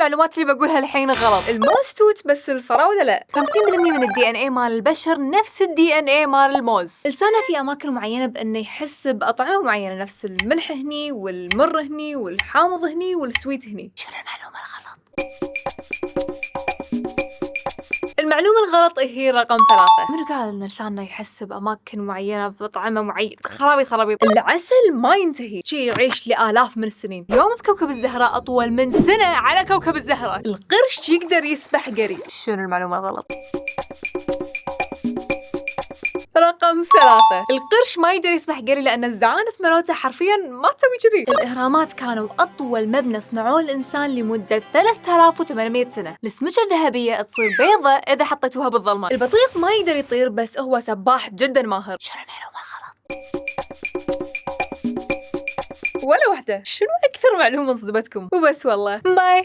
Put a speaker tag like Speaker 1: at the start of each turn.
Speaker 1: المعلومات اللي بقولها الحين غلط. الموز توت بس الفراولة لا. 50% من الدي ان اي مال البشر نفس الدي ان اي مال الموز. لسانه في اماكن معينة بانه يحس باطعمة معينة، نفس الملح هني والمر هني والحامض هني والسويت هني. شنو المعلومة الغلط؟ المعلومة الغلط هي رقم 3. منو قال ان لساننا يحس باماكن معينة بطعمة معين؟ خرابيط. العسل ما ينتهي، شي يعيش لالاف من السنين. يوم بكوكب الزهرة اطول من سنة على كوكب الزهرة. القرش يقدر يسبح قري. شنو المعلومة الغلط؟ رقم 3. القرش ما يقدر يسبح قري لأن الزعانف مالته حرفيا ما تسوي كذي. الإهرامات كانوا أطول مبنى صنعوه الإنسان لمدة 3800 سنة. السمكة الذهبية تصير بيضة إذا حطيتوها بالظلمة. البطريق ما يقدر يطير بس هو سباح جدا ماهر. شنو المعلومة الغلط؟ ولا واحدة. شنو أكثر معلومة صدمتكم؟ وبس والله. باي.